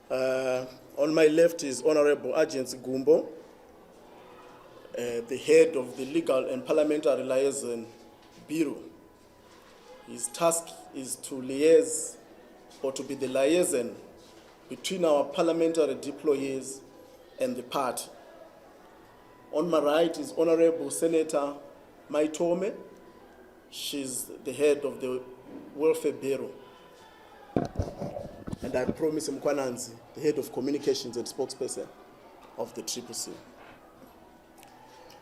On my left is Honorable Agent Gumbo, the head of the Legal and Parliamentary Liaison Bureau. His task is to liaise or to be the liaison between our parliamentary deployees and the party. On my right is Honorable Senator Maitome. She's the head of the Welfare Bureau. And I promise Mkwananzi, the head of communications and spokesperson of the CCC.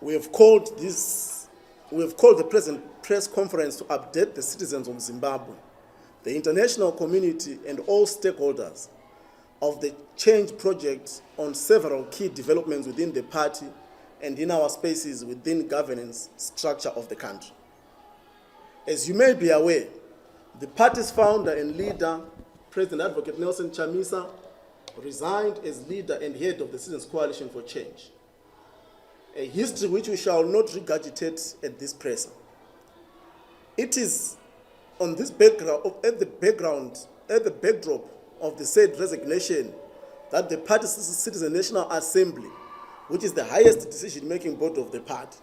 We have called the present press conference to update the citizens of Zimbabwe, the international community and all stakeholders of the change project on several key developments within the party and in our spaces within governance structure of the country. As you may be aware, the party's founder and leader, President Advocate Nelson Chamisa, resigned as leader and head of the Citizens Coalition for Change, a history which we shall not regurgitate at this presser. It is on this background, at the backdrop of the said resignation, that the party's Citizen National Assembly, which is the highest decision-making body of the party,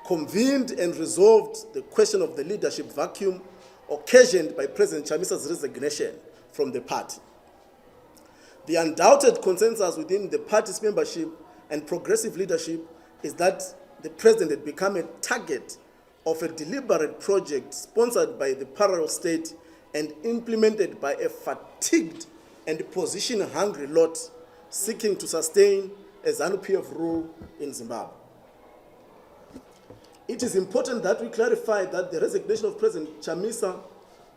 convened and resolved the question of the leadership vacuum occasioned by President Chamisa's resignation from the party. The undoubted consensus within the party's membership and progressive leadership is that the president had become a target of a deliberate project sponsored by the parallel state and implemented by a fatigued and position-hungry lot seeking to sustain a ZANU-PF rule in Zimbabwe. It is important that we clarify that the resignation of President Chamisa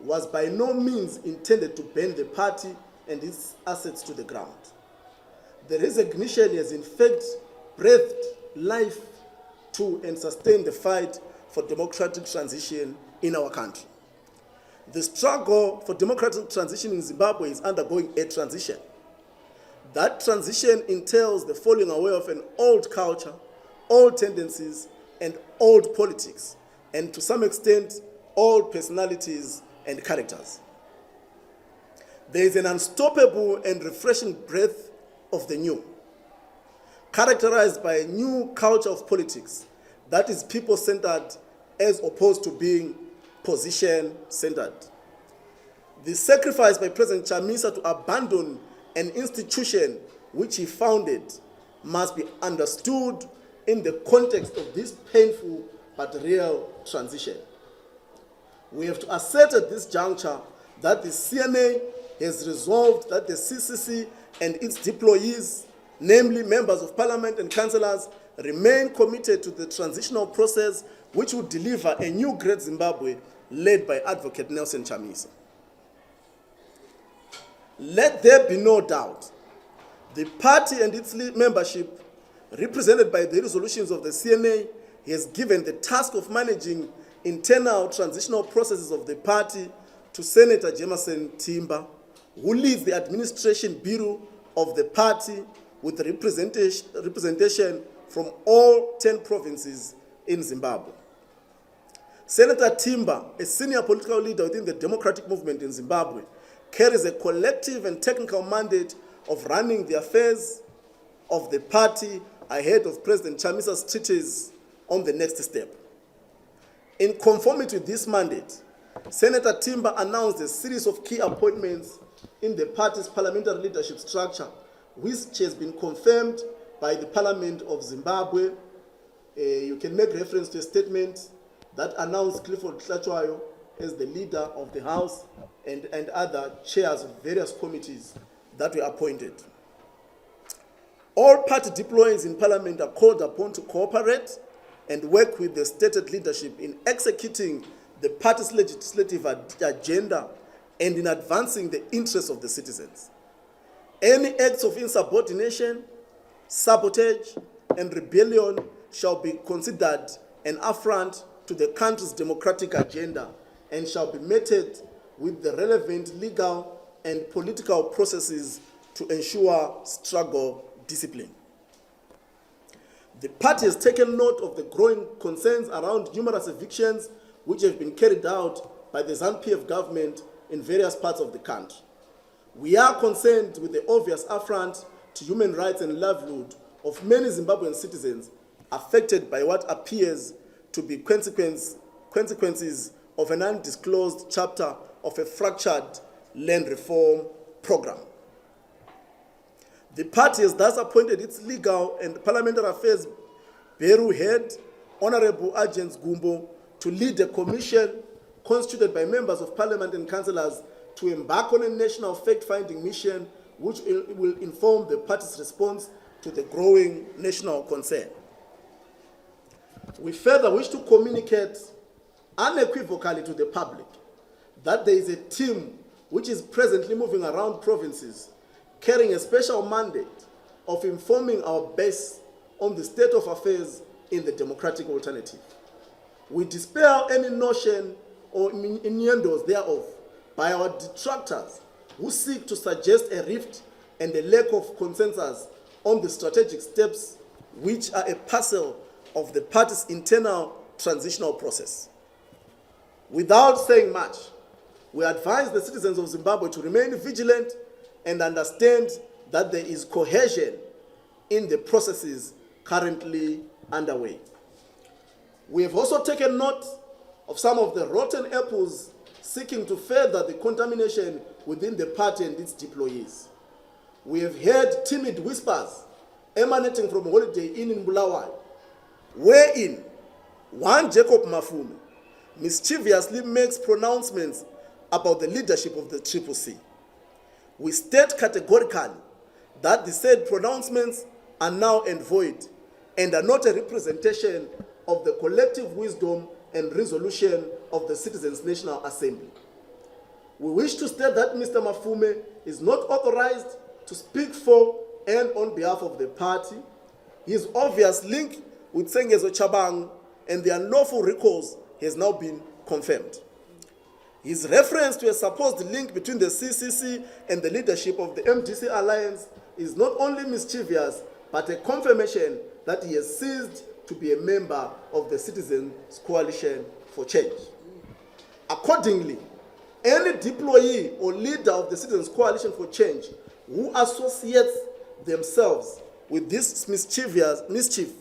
was by no means intended to bend the party and its assets to the ground. The resignation has in fact breathed life to and sustained the fight for democratic transition in our country. The struggle for democratic transition in Zimbabwe is undergoing a transition. That transition entails the falling away of an old culture, old tendencies, and old politics, and to some extent, old personalities and characters. There is an unstoppable and refreshing breath of the new, characterized by a new culture of politics that is people-centered as opposed to being position-centered. The sacrifice by President Chamisa to abandon an institution which he founded must be understood in the context of this painful but real transition. We have to assert at this juncture that the CNA has resolved that the CCC and its deployees, namely members of parliament and councillors, remain committed to the transitional process which will deliver a new great Zimbabwe led by Advocate Nelson Chamisa. Let there be no doubt, the party and its membership, represented by the resolutions of the CNA, has given the task of managing internal transitional processes of the party to Senator Jameson Timber, who leads the administration bureau of the party with representation from all 10 provinces in Zimbabwe. Senator Timber, a senior political leader within the democratic movement in Zimbabwe, carries a collective and technical mandate of running the affairs of the party ahead of President Chamisa's treaties on the next step. In conformity with this mandate, Senator Timber announced a series of key appointments in the party's parliamentary leadership structure, which has been confirmed by the Parliament of Zimbabwe. You can make reference to a statement that announced Clifford Tlachwayo as the leader of the House and other chairs of various committees that were appointed. All party deployees in Parliament are called upon to cooperate and work with the stated leadership in executing the party's legislative agenda and in advancing the interests of the citizens. Any acts of insubordination, sabotage, and rebellion shall be considered an affront to the country's democratic agenda and shall be meted with the relevant legal and political processes to ensure struggle discipline. The party has taken note of the growing concerns around numerous evictions which have been carried out by the ZANU-PF government in various parts of the country. We are concerned with the obvious affront to human rights and livelihood of many Zimbabwean citizens affected by what appears to be consequences of an undisclosed chapter of a fractured land reform program. The party has thus appointed its legal and parliamentary affairs Bureau head, Honorable Agents Gumbo, to lead a commission constituted by members of parliament and councillors to embark on a national fact-finding mission which will inform the party's response to the growing national concern. We further wish to communicate unequivocally to the public that there is a team which is presently moving around provinces carrying a special mandate of informing our base on the state of affairs in the democratic alternative. We dispel any notion or innuendos thereof by our detractors who seek to suggest a rift and a lack of consensus on the strategic steps which are a parcel of the party's internal transitional process. Without saying much, we advise the citizens of Zimbabwe to remain vigilant and understand that there is cohesion in the processes currently underway. We have also taken note of some of the rotten apples seeking to further the contamination within the party and its employees. We have heard timid whispers emanating from Holiday Inn in Bulawayo, wherein one Jacob Mafume mischievously makes pronouncements about the leadership of the CCC. We state categorically that the said pronouncements are null and void and are not a representation of the collective wisdom and resolution of the Citizens' National Assembly. We wish to state that Mr. Mafume is not authorized to speak for and on behalf of the party. His obvious link with Sengezo Chabang and the unlawful recalls has now been confirmed. His reference to a supposed link between the CCC and the leadership of the MDC alliance is not only mischievous, but a confirmation that he has ceased to be a member of the Citizens Coalition for Change. Accordingly, any deployee or leader of the Citizens Coalition for Change who associates themselves with this mischief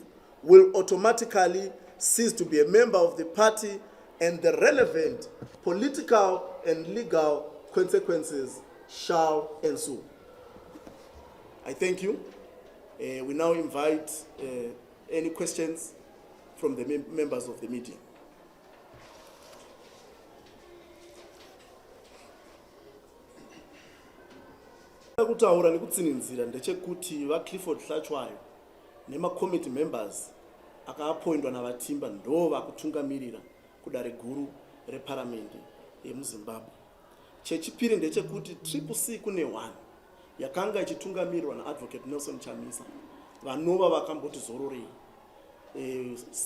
will automatically cease to be a member of the party, and the relevant political and legal consequences shall ensue. I thank you. We now invite any questions from the members of the media. Kutaura nekutsinzira ndechekuti vaClifford Hlachwayo nema-committee members akaappointwa navatimba ndo vakutungamirira kudare guru reparamende yemuZimbabwe. Chechipiri ndechekuti CCC kune 1 yakanga ichitungamirirwa naadvocate Nelson Chamisa vanova vakamboti zororei.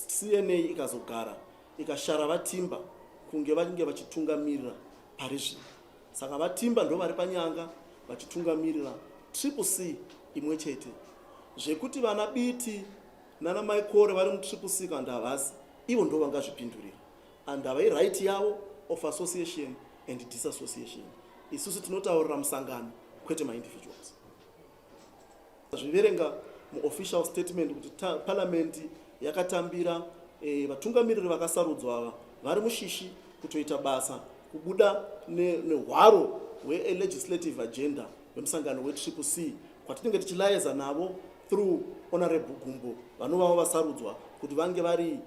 CNA ikazogara ikashara vatimba kunge vange vachitungamirira pari zvino. Saka vatimba ndo vari panyanga vachitungamirira CCC imwe chete. Zvekuti vana Biti nana Maikore vari muCCC kandi havasi, ivo ndo vangazvipindurira. And havai right yavo of association and disassociation. Isusu tinotaurira musangano kwete ma-individuals. Zviverenga mu-official statement kuti parliament yakatambira vatungamiriri vakasarudzwa ava vari mushishi kutoita basa kubuda nehwaro hwe-legislative agenda wemusangano we-CCC kwatinenge tichilaedza navo through Honorable Gumbo vanovavo vasarudzwa kuti vange vari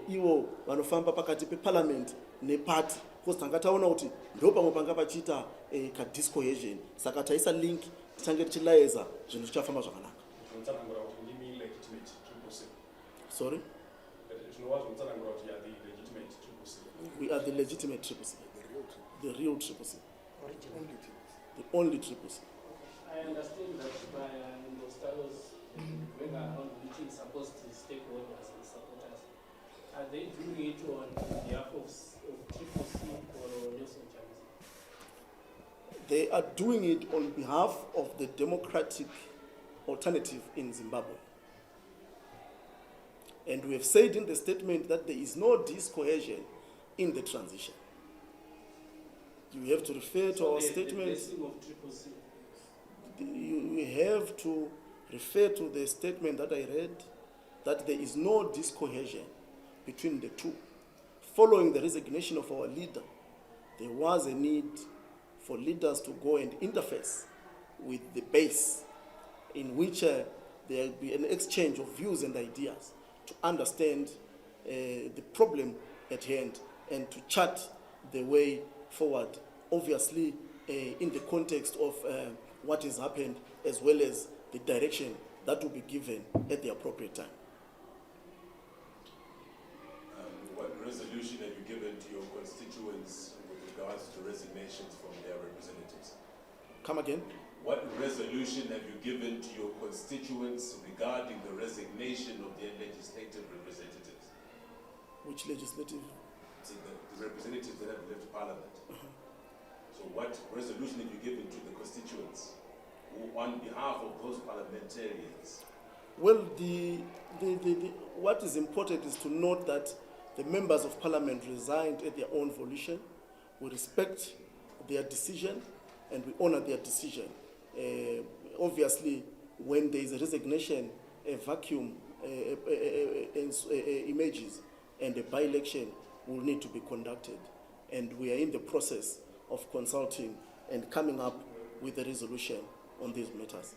ivo vanofamba pakati peparliament neparty, because tanga taona kuti ndo pamwe panga pachiita kadiscohesion, saka taisa link tichange tichilaedza zvinhu zvichafamba zvakanaka. Sorry? We are the legitimate CCC. The real CCC. The only CCC. I understand that by those fellows when around meeting supposed to stakeholders and supporters, are they doing it on behalf of CCC or Nelson Chamisa? They are doing it on behalf of the democratic alternative in Zimbabwe. And we have said in the statement that there is no discohesion in the transition. You have to refer to our statement. The blessing of CCC. have to refer to the statement that I read, that there is no discohesion between the two. Following the resignation of our leader, there was a need for leaders to go and interface with the base, in which there will be an exchange of views and ideas to understand the problem at hand and to chart the way forward, obviously in the context of what has happened, as well as the direction that will be given at the appropriate time. What resolution have you given to your constituents with regards to resignations from their representatives? Come again? What resolution have you given to your constituents regarding the resignation of their legislative representatives? Which legislative? See, the representatives that have left Parliament. So what resolution have you given to the constituents who, on behalf of those parliamentarians? Well, what is important is to note that the members of Parliament resigned at their own volition. We respect their decision and we honor their decision. Obviously, when there is a resignation, a vacuum emerges, and a by-election will need to be conducted. And we are in the process of consulting and coming up with a resolution on these matters.